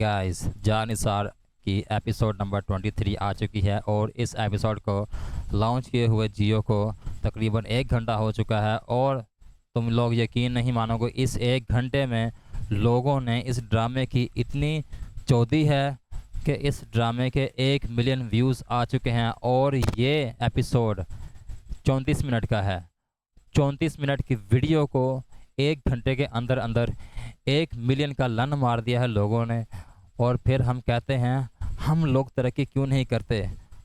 Guys Jannisar की episode number 23 आ चुकी है और इस एपिसोड को लॉन्च किए हुए जियो को तकरीबन 1 घंटा हो चुका है। और तुम लोग यकीन नहीं मानोगे, इस 1 घंटे में लोगों ने इस ड्रामे की इतनी चौधी है कि इस ड्रामे के 1 मिलियन व्यूज़ आ चुके हैं। और ये एपिसोड 34 मिनट का है। 34 मिनट की वीडियो को 1 घंटे के अंदर अंदर 1 मिलियन का लन मार दिया है लोगों ने। और फिर हम कहते हैं हम लोग तरक्की क्यों नहीं करते।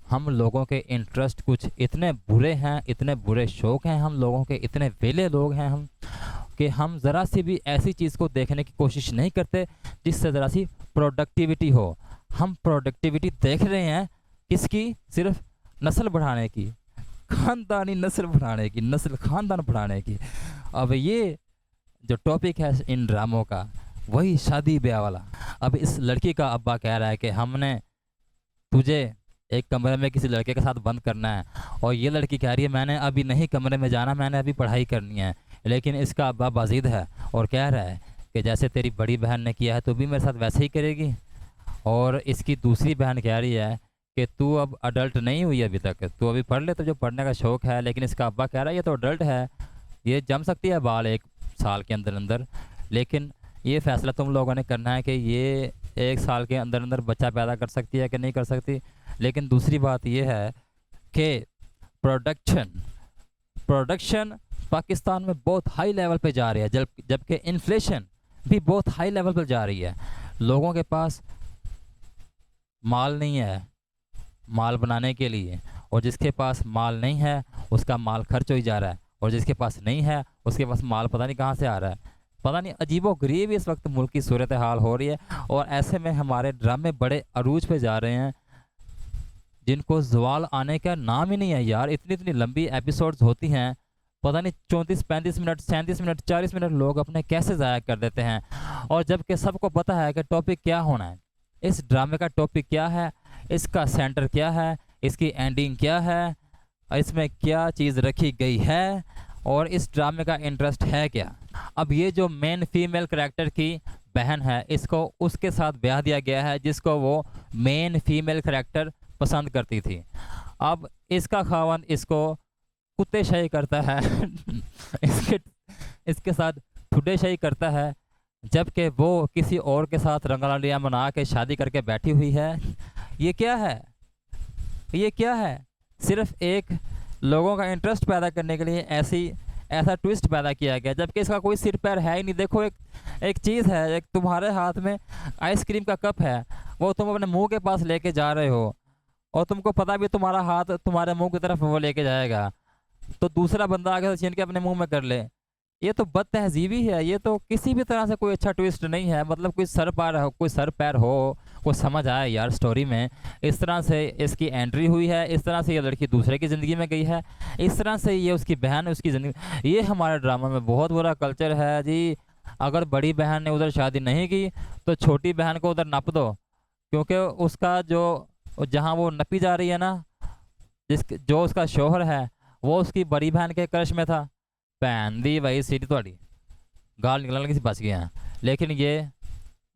हम लोगों के इंटरेस्ट कुछ इतने बुरे हैं, इतने बुरे शौक हैं हम लोगों के, इतने वेले लोग हैं हम कि हम ज़रा सी भी ऐसी चीज़ को देखने की कोशिश नहीं करते जिससे ज़रा सी प्रोडक्टिविटी हो। हम प्रोडक्टिविटी देख रहे हैं किसकी? सिर्फ नस्ल बढ़ाने की, ख़ानदानी नस्ल बढ़ाने की, नस्ल ख़ानदान बढ़ाने की। अब ये जो टॉपिक है इन ड्रामों का, वही शादी ब्याह वाला। अब इस लड़की का अब्बा कह रहा है कि हमने तुझे एक कमरे में किसी लड़के के साथ बंद करना है, और ये लड़की कह रही है मैंने अभी नहीं कमरे में जाना, मैंने अभी पढ़ाई करनी है। लेकिन इसका अब्बा बाजिद है और कह रहा है कि जैसे तेरी बड़ी बहन ने किया है तो भी मेरे साथ वैसे ही करेगी। और इसकी दूसरी बहन कह रही है कि तू अब अडल्ट नहीं हुई अभी तक, तू अभी पढ़ ले, तो जो पढ़ने का शौक़ है। लेकिन इसका अब्बा कह रहा है ये तो अडल्ट है, ये जम सकती है बाल 1 साल के अंदर अंदर। लेकिन ये फ़ैसला तुम लोगों ने करना है कि ये 1 साल के अंदर अंदर बच्चा पैदा कर सकती है कि नहीं कर सकती। लेकिन दूसरी बात ये है कि प्रोडक्शन प्रोडक्शन पाकिस्तान में बहुत हाई लेवल पे जा रही है, जबकि इन्फ्लेशन भी बहुत हाई लेवल पर जा रही है। लोगों के पास माल नहीं है माल बनाने के लिए, और जिसके पास माल नहीं है उसका माल खर्च हो ही जा रहा है, और जिसके पास नहीं है उसके पास माल पता नहीं कहाँ से आ रहा है। पता नहीं, अजीबो-गरीब इस वक्त मुल्क की सूरत हाल हो रही है। और ऐसे में हमारे ड्रामे बड़े अरूज पे जा रहे हैं जिनको ज़वाल आने का नाम ही नहीं है यार। इतनी इतनी लंबी एपिसोड्स होती हैं, पता नहीं 34-35 मिनट, 37 मिनट, 40 मिनट लोग अपने कैसे ज़ाया कर देते हैं। और जबकि सबको पता है कि टॉपिक क्या होना है, इस ड्रामे का टॉपिक क्या है, इसका सेंटर क्या है, इसकी एंडिंग क्या है, इसमें क्या चीज़ रखी गई है, और इस ड्रामे का इंटरेस्ट है क्या। अब ये जो मेन फीमेल करैक्टर की बहन है, इसको उसके साथ ब्याह दिया गया है जिसको वो मेन फीमेल करैक्टर पसंद करती थी। अब इसका खावन इसको कुत्तेशाही करता है इसके इसके साथ ठुड्डेशाही करता है, जबकि वो किसी और के साथ रंगलालियाँ मना के शादी करके बैठी हुई है। ये क्या है? ये क्या है? सिर्फ एक लोगों का इंटरेस्ट पैदा करने के लिए ऐसा ट्विस्ट पैदा किया गया, जबकि इसका कोई सिर पैर है ही नहीं। देखो, एक एक चीज़ है, एक तुम्हारे हाथ में आइसक्रीम का कप है, वो तुम अपने मुंह के पास लेके जा रहे हो, और तुमको पता भी तुम्हारा हाथ तुम्हारे मुंह की तरफ वो लेके जाएगा, तो दूसरा बंदा आगे से छीन के अपने मुंह में कर ले। ये तो बदतहजीबी है, ये तो किसी भी तरह से कोई अच्छा ट्विस्ट नहीं है। मतलब कोई सर पैर हो, कोई समझ आए यार स्टोरी में। इस तरह से इसकी एंट्री हुई है, इस तरह से ये लड़की दूसरे की ज़िंदगी में गई है, इस तरह से ये उसकी बहन उसकी ज़िंदगी। ये हमारे ड्रामा में बहुत बुरा कल्चर है जी। अगर बड़ी बहन ने उधर शादी नहीं की तो छोटी बहन को उधर नप दो, क्योंकि उसका जो जहाँ वो नपी जा रही है ना, जो उसका शोहर है वो उसकी बड़ी बहन के क्रश में था। भैन दी वही सीटी थोड़ी गाल निकलने किसी बच गए हैं। लेकिन ये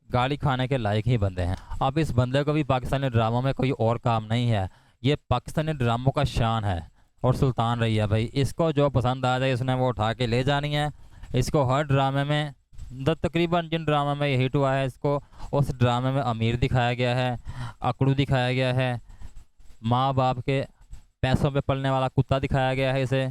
गाली खाने के लायक ही बंदे हैं। अब इस बंदे को भी पाकिस्तानी ड्रामों में कोई और काम नहीं है, ये पाकिस्तानी ड्रामों का शान है और सुल्तान रही है भाई। इसको जो पसंद आ जाए इसने वो उठा के ले जानी है। इसको हर ड्रामे में तकरीबन जिन ड्रामा में ये हिट हुआ है, इसको उस ड्रामे में अमीर दिखाया गया है, अकड़ू दिखाया गया है, माँ बाप के पैसों पे पलने वाला कुत्ता दिखाया गया है इसे,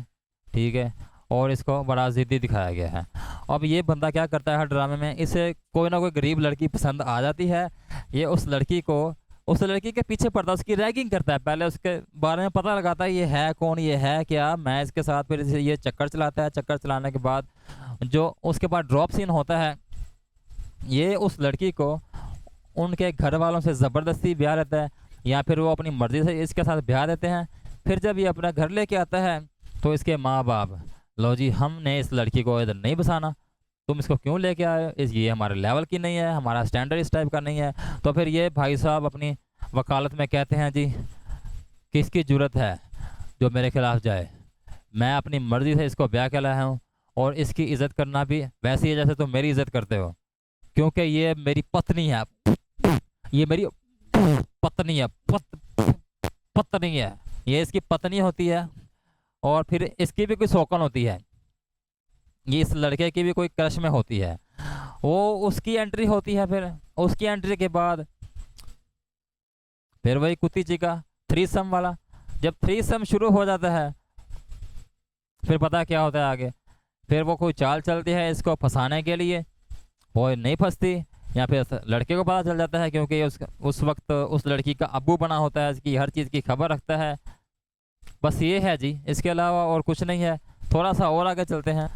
ठीक है, और इसको बड़ा ज़िद्दी दिखाया गया है। अब ये बंदा क्या करता है हर ड्रामे में, इसे कोई ना कोई गरीब लड़की पसंद आ जाती है, ये उस लड़की के पीछे पड़ता है, उसकी रैगिंग करता है, पहले उसके बारे में पता लगाता है ये है कौन, ये है क्या, मैं इसके साथ, फिर ये चक्कर चलाता है। चक्कर चलाने के बाद जो उसके बाद ड्रॉप सीन होता है, ये उस लड़की को उनके घर वालों से ज़बरदस्ती ब्याह लेता है, या फिर वो अपनी मर्ज़ी से इसके साथ ब्याह देते हैं। फिर जब ये अपना घर लेके आता है तो इसके माँ बाप, लो जी हमने इस लड़की को इधर नहीं बसाना, तुम इसको क्यों लेके आए, ये हमारे लेवल की नहीं है, हमारा स्टैंडर्ड इस टाइप का नहीं है। तो फिर ये भाई साहब अपनी वकालत में कहते हैं जी किसकी ज़रूरत है जो मेरे खिलाफ जाए, मैं अपनी मर्ज़ी से इसको ब्याह के लाया हूँ, और इसकी इज़्ज़त करना भी वैसी है जैसे तुम मेरी इज़्ज़त करते हो, क्योंकि ये मेरी पत्नी है। ये मेरी पत्नी है, पत्नी है, ये इसकी पत्नी होती है। और फिर इसकी भी कोई शौकन होती है, ये इस लड़के की भी कोई क्रश में होती है। वो उसकी एंट्री होती है, फिर उसकी एंट्री के बाद फिर वही कुत्ती जी का थ्रीसम वाला। जब थ्रीसम शुरू हो जाता है फिर पता क्या होता है आगे। फिर वो कोई चाल चलती है इसको फंसाने के लिए, वो नहीं फंसती। या फिर लड़के को पता चल जाता है, क्योंकि उस वक्त उस लड़की का अब्बू बना होता है, इसकी हर चीज़ की खबर रखता है। बस ये है जी, इसके अलावा और कुछ नहीं है। थोड़ा सा और आगे चलते हैं।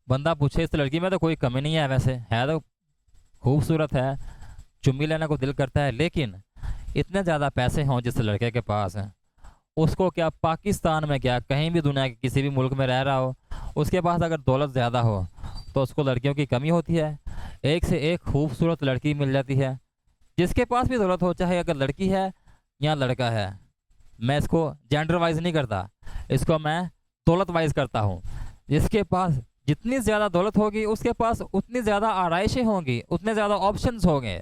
बंदा पूछे इस लड़की में तो कोई कमी नहीं है, वैसे है तो खूबसूरत है, चुम्मी लेने को दिल करता है, लेकिन इतने ज़्यादा पैसे हों जिस लड़के के पास हैं, उसको क्या पाकिस्तान में क्या कहीं भी दुनिया के किसी भी मुल्क में रह रहा हो, उसके पास अगर दौलत ज़्यादा हो तो उसको लड़कियों की कमी होती है। एक से एक खूबसूरत लड़की मिल जाती है, जिसके पास भी दौलत हो, चाहे अगर लड़की है या लड़का है। मैं इसको जेंडर वाइज नहीं करता, इसको मैं दौलत वाइज करता हूँ। जिसके पास जितनी ज़्यादा दौलत होगी उसके पास उतनी ज़्यादा आराइशें होंगी, उतने ज़्यादा ऑप्शंस होंगे।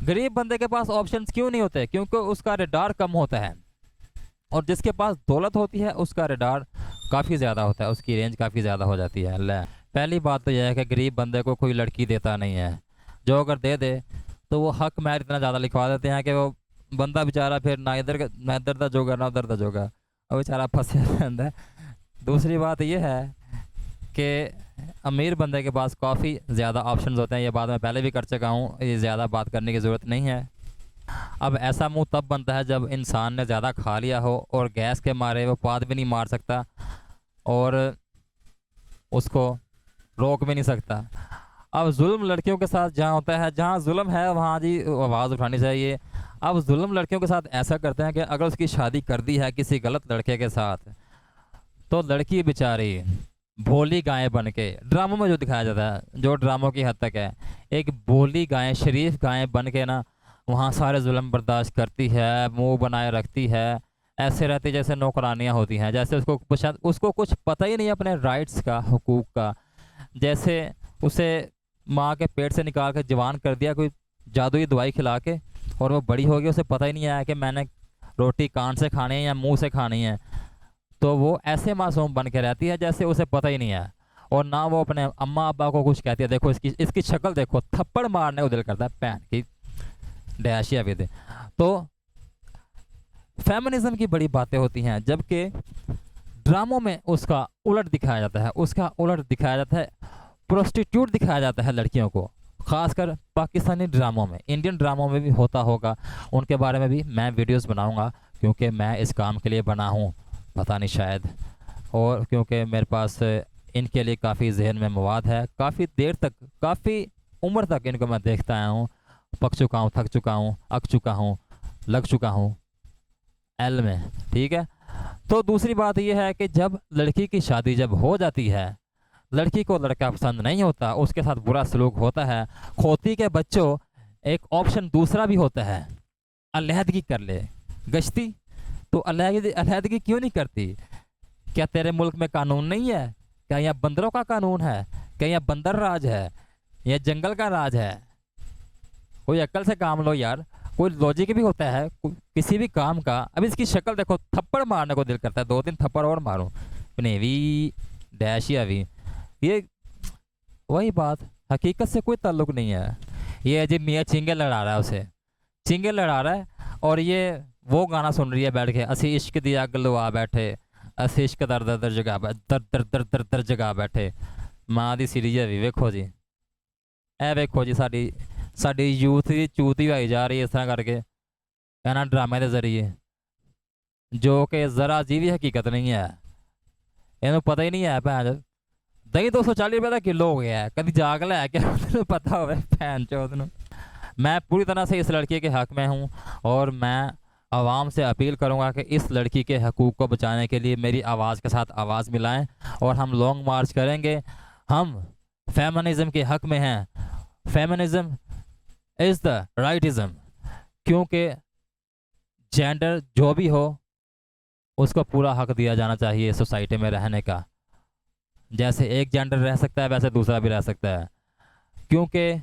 गरीब बंदे के पास ऑप्शंस क्यों नहीं होते? क्योंकि उसका रडार कम होता है। और जिसके पास दौलत होती है उसका रडार काफ़ी ज़्यादा होता है, उसकी रेंज काफ़ी ज़्यादा हो जाती है। ले पहली बात तो यह है कि गरीब बंदे को कोई लड़की देता नहीं है। जो अगर दे दे तो वो हक महर इतना ज़्यादा लिखवा देते हैं कि वो बंदा बेचारा फिर ना इधर का जोगा ना उधर का जोगा, और बेचारा फंसे रहता है। दूसरी बात यह है कि अमीर बंदे के पास काफ़ी ज़्यादा ऑप्शंस होते हैं। ये बात मैं पहले भी कर चुका हूँ, ये ज़्यादा बात करने की ज़रूरत नहीं है। अब ऐसा मुंह तब बनता है जब इंसान ने ज़्यादा खा लिया हो और गैस के मारे वो पाद भी नहीं मार सकता और उसको रोक भी नहीं सकता। अब जुल्म लड़कियों के साथ जहाँ होता है, जहाँ जुल्म है वहाँ जी आवाज़ उठानी चाहिए। अब जुल्म लड़कियों के साथ ऐसा करते हैं कि अगर उसकी शादी कर दी है किसी गलत लड़के के साथ, तो लड़की बेचारी भोली गाय बन के, ड्रामों में जो दिखाया जाता है, जो ड्रामों की हद तक है, एक भोली गाय, शरीफ गाय बन के ना वहाँ सारे जुल्म बर्दाश्त करती है, मुंह बनाए रखती है, ऐसे रहती जैसे नौकरानियाँ होती हैं, जैसे उसको कुछ पता ही नहीं अपने राइट्स का, हुकूक का। जैसे उसे माँ के पेट से निकाल कर जवान कर दिया कोई जादुई दवाई खिला के, और वो बड़ी हो गई, उसे पता ही नहीं आया कि मैंने रोटी कान से खानी है या मुंह से खानी है। तो वो ऐसे मासूम बन के रहती है जैसे उसे पता ही नहीं है। और ना वो अपने अम्मा अब्बा को कुछ कहती है। देखो इसकी इसकी शक्ल देखो, थप्पड़ मारने को दिल करता है, पैन की डैशिया भी दे। तो फेमिनिज्म की बड़ी बातें होती हैं, जबकि ड्रामों में उसका उलट दिखाया जाता है, उसका उलट दिखाया जाता है। प्रोस्टिट्यूट दिखाया जाता है लड़कियों को, खासकर पाकिस्तानी ड्रामों में। इंडियन ड्रामों में भी होता होगा, उनके बारे में भी मैं वीडियोस बनाऊंगा, क्योंकि मैं इस काम के लिए बना हूँ, पता नहीं शायद। और क्योंकि मेरे पास इनके लिए काफ़ी जहन में मवाद है, काफ़ी देर तक, काफ़ी उम्र तक इनको मैं देखता आया हूँ। पक चुका हूँ, थक चुका हूँ, अक चुका हूँ, लग चुका हूँ एल में, ठीक है। तो दूसरी बात यह है कि जब लड़की की शादी जब हो जाती है, लड़की को लड़का पसंद नहीं होता, उसके साथ बुरा सलूक होता है, खोती के बच्चों, एक ऑप्शन दूसरा भी होता है, अलहदगी कर ले। गश्ती तो अलहदगी अलहदगी क्यों नहीं करती? क्या तेरे मुल्क में कानून नहीं है? क्या यहाँ बंदरों का कानून है? क्या यहाँ बंदर राज है? यह जंगल का राज है? कोई अक्ल से काम लो यार, कोई लॉजिक भी होता है किसी भी काम का। अब इसकी शक्ल देखो, थप्पड़ मारने को दिल करता है, 2-3 थप्पड़ और मारूं, नेवी डैश या भी। ये वही बात, हकीकत से कोई ताल्लुक नहीं है। ये अजीब मियाँ चिंगे लड़ा रहा है, उसे चिंगे लड़ा रहा है, और ये वो गाना सुन रही है बैठ के, असी इश्क दिया गलवा बैठे, असी इश्क दर दर दर जगह दर दर दर दर दर जगह बैठे। माँ दी सीरीज है भी, वेखो जी, ए वेखो जी, साड़ी यूथ की चूत ही आई जा रही है इस तरह करके, कहना ड्रामे के जरिए, जो कि जरा जी भी हकीकत नहीं है। इन्हों पता ही नहीं है भैन दही 240 रुपये का किलो हो गया है, कभी जाग ला है क्या तेन पता हो भैन चौथ न। मैं पूरी तरह से इस लड़की के हक में हूँ, और मैं आवाम से अपील करूँगा कि इस लड़की के हकूक़ को बचाने के लिए मेरी आवाज़ के साथ आवाज़ मिलाएं, और हम लॉन्ग मार्च करेंगे। हम फेमिनिज़म के हक में हैं, फेमिनिज़म इज़ द राइटिज़म, क्योंकि जेंडर जो भी हो उसको पूरा हक दिया जाना चाहिए सोसाइटी में रहने का। जैसे एक जेंडर रह सकता है वैसे दूसरा भी रह सकता है, क्योंकि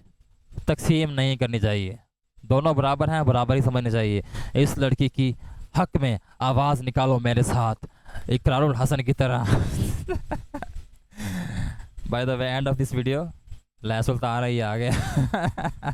तकसीम नहीं करनी चाहिए। दोनों बराबर हैं, बराबर ही समझनी चाहिए। इस लड़की की हक में आवाज़ निकालो मेरे साथ, इकरारुल हसन की तरह। By the way, end of this video. लह सुल्तान ही आ गया।